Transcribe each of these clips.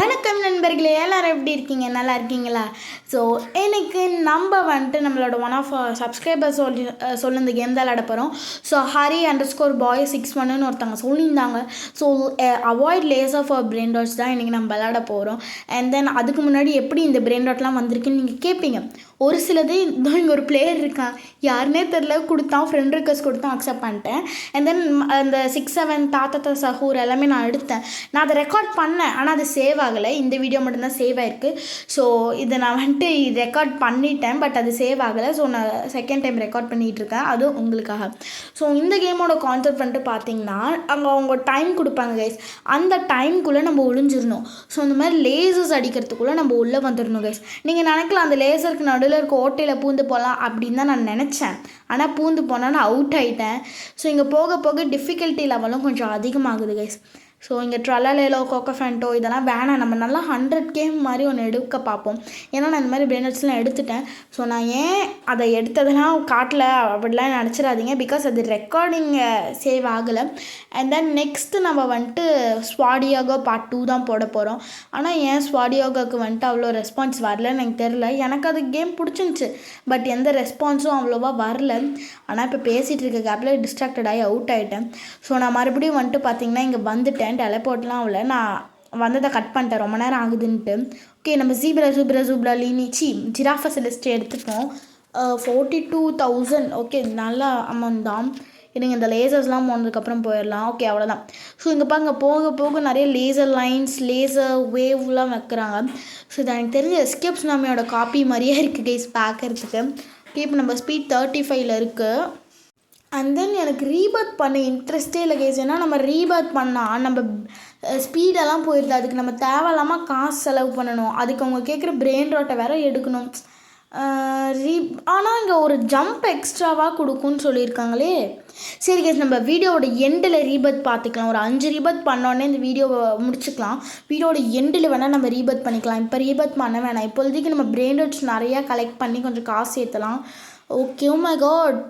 வணக்கம் நண்பர்களே, எல்லோரும் எப்படி இருக்கீங்க? நல்லா இருக்கீங்களா? ஸோ எனக்கு நம்மளோட ஒன் ஆஃப் சப்ஸ்கிரைபர் சொல்லி கேம் தான் விளாட போகிறோம். ஸோ Hari_boy61 ஒருத்தவங்க சொல்லியிருந்தாங்க. So avoid laser for brain dots தான் இன்றைக்கி நம்ம விளாட போகிறோம். அண்ட் தென் அதுக்கு முன்னாடி எப்படி இந்த பிரெயின் டாட்லாம் வந்திருக்குன்னு நீங்கள் கேட்பீங்க. ஒரு சிலது இதோ இங்கே ஒரு பிளேயர் இருக்கான், யாருன்னே தெரில, கொடுத்தான், ஃப்ரெண்ட் ரிக்வெஸ்ட் கொடுத்தான், அக்செப்ட் பண்ணிட்டேன். அண்ட் தென் அந்த 6-7 தாத்தா சஹூர் எல்லாமே நான் எடுத்தேன். நான் அதை ரெக்கார்ட் பண்ணேன், ஆனால் அது சேவ் ஆகலை. இந்த வீடியோ மட்டும்தான் சேவ் ஆகிருக்கு. ஸோ இதை நான் ரெக்கார்ட் பண்ணிட்டேன், பட் அது சேவ் ஆகலை. ஸோ நான் செகண்ட் டைம் ரெக்கார்ட் பண்ணிகிட்ருக்கேன், அதுவும் உங்களுக்காக. ஸோ இந்த கேமோட கான்செப்ட் பார்த்தீங்கன்னா, அங்கே அவங்க டைம் கொடுப்பாங்க கைஸ். அந்த டைம்குள்ளே நம்ம ஒளிஞ்சிடணும். ஸோ இந்த மாதிரி லேசர்ஸ் அடிக்கிறதுக்குள்ளே நம்ம உள்ளே வந்துடணும் கைஸ். நீங்கள் நினைக்கலாம் அந்த லேசருக்கு நடுவில் இருக்க ஓட்டையில் பூந்து போகலாம் அப்படின்னு தான் நான் நினச்சேன். ஆனால் பூந்து போனால் நான் அவுட் ஆகிட்டேன். ஸோ இங்கே போக போக டிஃபிகல்ட்டி லெவலும் கொஞ்சம் அதிகமாகுது கைஸ். ஸோ இங்கே ட்ரலலேலோ கோகோஃபேண்டோ இதெல்லாம் வேணாம், நம்ம நல்லா 100K மாதிரி ஒன்று எடுக்க பார்ப்போம். ஏன்னா நான் இந்த மாதிரி பிரெயினட்ஸ்லாம் எடுத்துட்டேன். ஸோ நான் ஏன் அதை எடுத்ததெல்லாம் காட்டல அப்படிலாம் நினச்சிடாதீங்க, பிகாஸ் அது ரெக்கார்டிங் சேவ் ஆகலை. அண்ட் தென் நெக்ஸ்ட்டு நம்ம ஸ்வாடியோகா பார்ட் 2 தான் போட போகிறோம். ஆனால் ஏன் ஸ்வாடியோகாவுக்கு அவ்வளோ ரெஸ்பான்ஸ் வரலன்னு எனக்கு தெரில. எனக்கு அது கேம் பிடிச்சிருந்துச்சி, பட் எந்த ரெஸ்பான்ஸும் அவ்வளோவா வரல. ஆனால் இப்போ பேசிகிட்டு இருக்க கேப்பில் டிஸ்ட்ராக்டட் ஆகி அவுட் ஆகிட்டேன். ஸோ நான் மறுபடியும் பார்த்திங்கன்னா இங்கே வந்துட்டேன். டெலபோர்ட்லாம் அவ்வளோ நான் வந்ததை கட் பண்ணிட்டேன், ரொம்ப நேரம் ஆகுதுன்ட்டு. ஓகே, நம்ம ஜீப்ரா லீனிச்சி ஜிராஃபஸ் லிஸ்ட் எடுத்துப்போம். 42,000. ஓகே, நல்ல அமௌண்ட் தான். இருங்க, இந்த லேசர்ஸ்லாம் போனதுக்கப்புறம் போயிடலாம். ஓகே, அவ்வளோதான். ஸோ இங்கே பாருங்க, போக போக நிறைய லேசர் லைன்ஸ், லேசர் வேவ்லாம் வைக்கிறாங்க. ஸோ இது எனக்கு தெரிஞ்ச எஸ்கேப் சுனாமியோட காப்பி மாதிரியே இருக்குது கைஸ் பார்க்குறதுக்கு. ஓகே, இப்போ நம்ம ஸ்பீட் 35 இருக்குது. அண்ட் தென் எனக்கு ரீபர்த் பண்ண இன்ட்ரெஸ்ட்டே இல்லை கைஸ். ஏன்னா நம்ம ரீபர்த் பண்ணால் நம்ம ஸ்பீடெல்லாம் போயிடுது. அதுக்கு நம்ம தேவையில்லாமல் காசு செலவு பண்ணணும். அதுக்கு அவங்க கேட்குற பிரெயின் ராட்டை வேறு எடுக்கணும். ஆனால் இங்கே ஒரு ஜம்ப் எக்ஸ்ட்ராவாக கொடுக்குன்னு சொல்லியிருக்காங்களே. சரி கைஸ், நம்ம வீடியோவோட எண்டில் ரீபர்த் பார்த்துக்கலாம். ஒரு 5 ரீபர்த் பண்ணோடனே இந்த வீடியோவை முடிச்சுக்கலாம். வீடியோட எண்டில் வேணால் நம்ம ரீபர்த் பண்ணிக்கலாம். இப்போ ரீபர்த் பண்ண வேணாம். இப்போதைக்கு நம்ம பிரெயின் ராட்ஸ் நிறையா கலெக்ட் பண்ணி கொஞ்சம் காசு ஏற்றலாம். Okay, oh my god,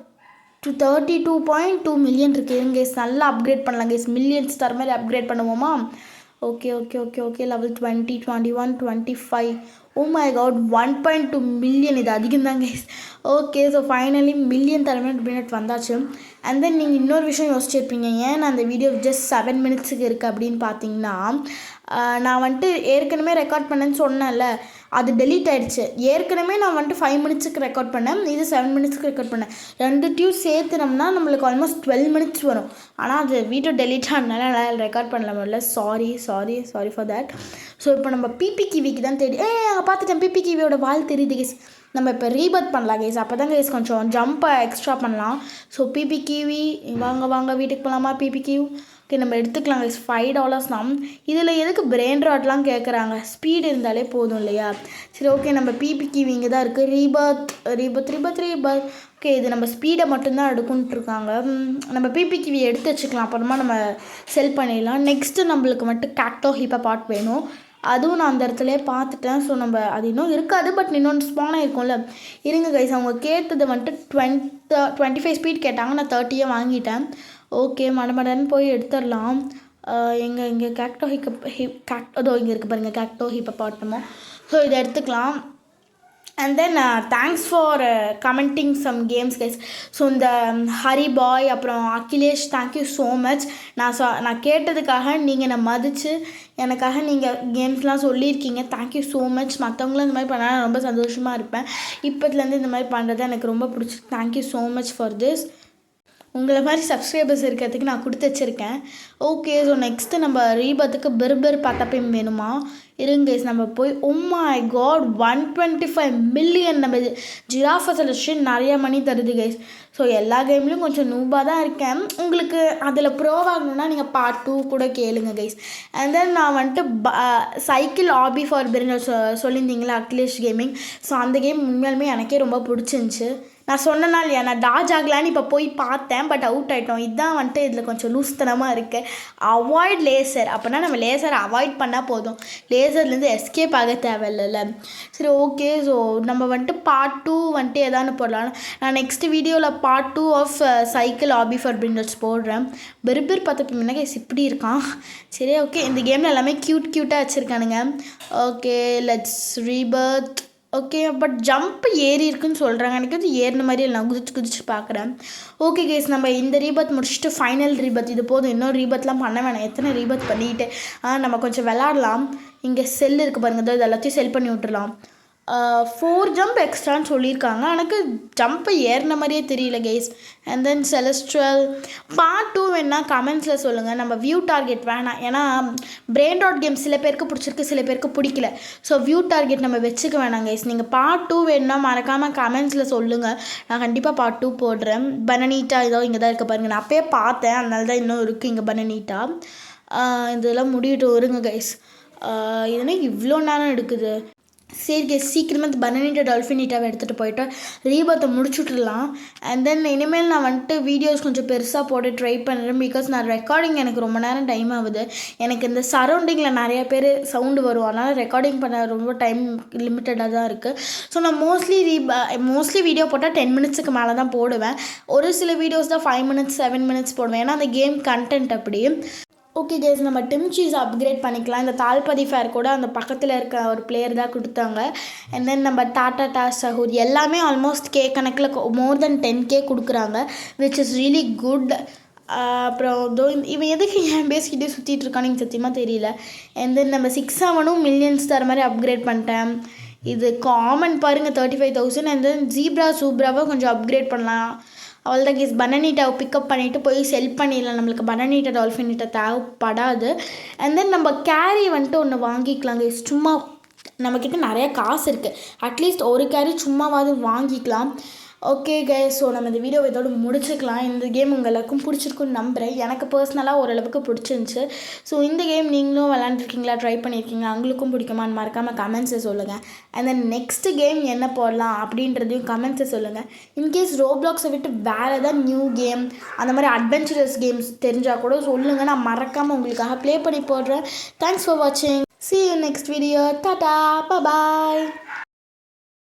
32.2 million இருக்குது. இருங்க கைஸ், நல்லா அப்கிரேட் பண்ணலாம் கைஸ். மில்லியன்ஸ் தர மாதிரி அப்கிரேட் பண்ணுவோமா? Okay okay okay okay level 20, 21, 25. Oh my god, 1.2 million. இது அதிகம் தான் guys. Okay, so finally million தர மாதிரி பிரெயின் வந்தாச்சு. அண்ட் தென் நீங்கள் இன்னொரு விஷயம் யோசிச்சிருப்பீங்க, ஏன் நான் அந்த வீடியோ ஜஸ்ட் 7 மினிட்ஸுக்கு இருக்குது அப்படின்னு பார்த்தீங்கன்னா, நான் ஏற்கனவே ரெக்கார்ட் பண்ணேன்னு சொன்னேன்ல, அது டெலீட் ஆகிடுச்சு. ஏற்கனவே நான் 5 மினிட்ஸுக்கு ரெக்கார்ட் பண்ணேன், இது 7 மினிட்ஸுக்கு ரெக்கார்ட் பண்ணேன். ரெண்டுத்தையும் சேர்த்துனோம்னா நம்மளுக்கு ஆல்மோஸ்ட் 12 மினிட்ஸ் வரும். ஆனால் அது வீடியோ டெலீட் ஆனதுனால என்னால் ரெக்கார்ட் பண்ணல முடியல. Sorry for that. ஸோ இப்போ நம்ம பிபி கிவிக்கு தான் தேடி அங்கே பார்த்துட்டேன். பிபி கிவியோட வால் தெரியுது கைஸ். நம்ம இப்போ ரீபர்த் பண்ணலாம் கைஸ், அப்போ தான் கைஸ் கொஞ்சம் ஜம்பை எக்ஸ்ட்ரா பண்ணலாம். ஸோ பிபி கிவி வாங்க வீட்டுக்கு போகலாமா? பிபி கிவ் ஓகே, நம்ம எடுத்துக்கலாம் கைஸ். $5 தான். இதில் எதுக்கு பிரெயின் ராட்லாம் கேட்குறாங்க? ஸ்பீடு இருந்தாலே போதும் இல்லையா? சரி, ஓகே, நம்ம பிபி கிவி இங்கே தான் இருக்குது. ரீபர்த். ஓகே, இது நம்ம ஸ்பீடை மட்டும்தான் எடுக்குன்ட்ருக்காங்க. நம்ம பிபி கிவி எடுத்து வச்சுக்கலாம், அப்புறமா நம்ம செல் பண்ணிடலாம். நெக்ஸ்ட்டு நம்மளுக்கு கேக்டோ ஹிப்போபாட் வேணும். அதுவும் நான் அந்த இடத்துலையே பார்த்துட்டேன். ஸோ நம்ம அது இன்னும் இருக்காது, பட் இன்னொன்று ஸ்பானாக இருக்கும்ல. இருங்க கைஸ், அவங்க கேட்டது 25 ஸ்பீட் கேட்டாங்க, நான் 30 வாங்கிட்டேன். ஓகே, மடமடன்னு போய் எடுத்துடலாம். இங்கே கேக்டோ அதோ இங்கே இருக்குது பாருங்கள், கேக்டோ ஹிப்போபாட்டமோ. ஸோ இதை எடுத்துக்கலாம். And then thanks for commenting some games guys. So இந்த ஹரி பாய் அப்புறம் அகிலேஷ், தேங்க்யூ ஸோ மச். நான் கேட்டதுக்காக நீங்கள் என்னை மதித்து எனக்காக நீங்கள் கேம்ஸ்லாம் சொல்லியிருக்கீங்க. Thank you so much. மற்றவங்களும் இந்த மாதிரி பண்ணால் நான் ரொம்ப சந்தோஷமாக இருப்பேன். இப்போத்துலேருந்து இந்த மாதிரி பண்ணுறது எனக்கு ரொம்ப பிடிச்சிருக்கு. Thank you so much for this. உங்களை மாதிரி சப்ஸ்கிரைபர்ஸ் இருக்கிறதுக்கு நான் கொடுத்து வச்சுருக்கேன். ஓகே, ஸோ நெக்ஸ்ட்டு நம்ம ரீபத்துக்கு பெர்பர் பட்டப்பையும் வேணுமா? இருங்க கைஸ், நம்ம போய் ஓ மை காட் 125 மில்லியன் நம்ம ஜிராஃபா செலக்ஷன் நிறையா மணி தருது கைஸ். ஸோ எல்லா கேம்லேயும் கொஞ்சம் நூபாக தான் இருக்கேன். உங்களுக்கு அதில் ப்ரோவாகணுன்னா நீங்கள் பார்ட் 2 கூட கேளுங்க கைஸ். அண்ட் தென் நான் சைக்கிள் ஹாபி ஃபார் பிரெயின் சொல்லியிருந்தீங்களா, அகிலேஷ் கேமிங். ஸோ அந்த கேம் உண்மையாலுமே எனக்கே ரொம்ப பிடிச்சிருந்துச்சி. நான் சொன்னேனா இல்லையா, நான் டாஜ் ஆகலான்னு இப்போ போய் பார்த்தேன், பட் அவுட் ஆகிட்டோம். இதுதான் வந்துட்டு இதில் கொஞ்சம் லூஸ்தனமாக இருக்குது. அவாய்ட் லேசர், அப்படின்னா நம்ம லேசரை அவாய்ட் பண்ணால் போதும், லேசர்லேருந்து எஸ்கேப் ஆக தேவையில்ல. சரி ஓகே. ஸோ நம்ம வந்துட்டு பார்ட் 2 வந்துட்டு எதானு போடலாம். நான் நெக்ஸ்ட் வீடியோவில் part 2 of cycle hobby for beginners போடுறேன். பெர்பர் பார்த்த முன்னாடி இப்படி இருக்கான். சரி ஓகே. இந்த கேமில் எல்லாமே க்யூட்டாக வச்சுருக்கானுங்க. Okay let's rebirth. Okay but jump ஏறி இருக்குன்னு சொல்கிறாங்க. எனக்கு வந்து ஏறின மாதிரி நான் குதிச்சு பார்க்குறேன். ஓகே கேஸ், நம்ம இந்த ரீபத் முடிச்சுட்டு ஃபைனல் ரீபத் இது போதும். இன்னொரு ரீபத்லாம் பண்ண வேணாம். எத்தனை ரீபத் பண்ணிக்கிட்டு நம்ம கொஞ்சம் விளாட்லாம். இங்கே செல் இருக்குது பாருங்கள், இது எல்லாத்தையும் செல் பண்ணி விட்டுடலாம். 4 ஜம்ப் எக்ஸ்ட்ரான்னு சொல்லியிருக்காங்க. எனக்கு ஜம்ப்பை ஏறின மாதிரியே தெரியல கேஸ். அண்ட் தென் செலஸ்ட்ரல் பார்ட் 2 வேணால் கமெண்ட்ஸில் சொல்லுங்கள். நம்ம வியூ டார்கெட் வேணாம், ஏன்னா பிரெயின் ராட் கேம் சில பேருக்கு பிடிச்சிருக்கு, சில பேருக்கு பிடிக்கல. ஸோ வியூ டார்கெட் நம்ம வச்சுக்க வேணாம் கைஸ். நீங்கள் பார்ட் 2 வேணுன்னா மறக்காமல் கமெண்ட்ஸில் சொல்லுங்கள். நான் கண்டிப்பாக பார்ட் 2 போடுறேன். பனனீட்டா இதோ இங்கே தான் இருக்க பாருங்கள். நான் அப்பயே பார்த்தேன், அதனால தான் இன்னும் இருக்குது இங்கே பனனீட்டா. இதெல்லாம் முடிவிட்டு வருங்க கைஸ். இதுனா இவ்வளோ நேரம் எடுக்குது. சரி கேஸ், சீக்கிரமாக இந்த பனனீட்டா டால்ஃபினிட்டாவை எடுத்துகிட்டு போயிட்டு ரீபத்தை முடிச்சுட்ருலாம். அண்ட் தென் இனிமேல் நான் வந்துட்டு வீடியோஸ் கொஞ்சம் பெருசாக போட்டு ட்ரை பண்ணுறேன். பிகாஸ் நான் ரெக்கார்டிங் எனக்கு ரொம்ப நேரம் டைம் ஆகுது. எனக்கு இந்த சரௌண்டிங்கில் நிறையா பேர் சவுண்டு வரும், அதனால் ரெக்கார்டிங் பண்ண ரொம்ப டைம் லிமிட்டடாக தான் இருக்குது. ஸோ நான் மோஸ்ட்லி வீடியோ போட்டால் 10 மினிட்ஸுக்கு மேலே தான் போடுவேன். ஒரு சில வீடியோஸ் தான் 5 மினிட்ஸ் 7 மினிட்ஸ் போடுவேன், ஏன்னா அந்த கேம் கண்டென்ட் அப்படி. ஓகே கேஸ், நம்ம டிம் சீஸ் அப்கிரேட் பண்ணிக்கலாம். இந்த தால்பதி ஃபேர் கூட அந்த பக்கத்தில் இருக்க ஒரு பிளேயர் தான் கொடுத்தாங்க. அண்ட் தென் நம்ம டாட்டா சஹூர் எல்லாமே ஆல்மோஸ்ட் கணக்கில் மோர் தென் 10K கொடுக்குறாங்க, விச் இஸ் ரியலி குட். அப்புறம் இவன் எதுக்கு என் பேசிக்கிட்டே சுற்றிட்டு இருக்கான்னு எனக்கு சத்தியமாக தெரியல. அண்ட் தென் நம்ம 6-7 மில்லியன்ஸ் தர மாதிரி அப்கிரேட் பண்ணிட்டேன். இது காமன் பாருங்கள் 35,000. அண்ட் தென் சூப்ராவை கொஞ்சம் அப்கிரேட் பண்ணலாம். அவள் தான் கேஸ், பனனீட்டாவை பிக்கப் பண்ணிவிட்டு போய் செல் பண்ணிடலாம். நம்மளுக்கு பனனீட்டா டால்ஃபினிட்டா தேவைப்படாது. அண்ட் தென் நம்ம கேரி வந்துட்டு ஒன்று வாங்கிக்கலாம் கேஸ். சும்மா நம்மக்கிட்ட நிறைய காசு இருக்குது, அட்லீஸ்ட் ஒரு கேரி சும்மாவாவது வாங்கிக்கலாம். ஓகே கைஸ், ஸோ நம்ம இந்த வீடியோ இதோடு முடிச்சுக்கலாம். இந்த கேம் உங்கள் எல்லாருக்கும் பிடிச்சிருக்குன்னு நம்புகிறேன். எனக்கு பர்சனலாக ஓரளவுக்கு பிடிச்சிருந்துச்சு. ஸோ இந்த கேம் நீங்களும் விளாண்டுருக்கீங்களா, ட்ரை பண்ணியிருக்கீங்களா, உங்களுக்கும் பிடிக்குமான்னு மறக்காமல் கமெண்ட்ஸை சொல்லுங்கள். அண்ட் தென் நெக்ஸ்ட் கேம் என்ன போடலாம் அப்படின்றதையும் கமெண்ட்ஸை சொல்லுங்கள். இன்கேஸ் ரோப்ளாக்ஸை விட்டு வேறு ஏதாவது நியூ கேம் அந்த மாதிரி அட்வென்ச்சரஸ் கேம்ஸ் தெரிஞ்சால் கூட சொல்லுங்கள், நான் மறக்காமல் உங்களுக்காக ப்ளே பண்ணி போடுறேன். தேங்க்ஸ் ஃபார் வாட்சிங். See you next video. Tata. Bye bye.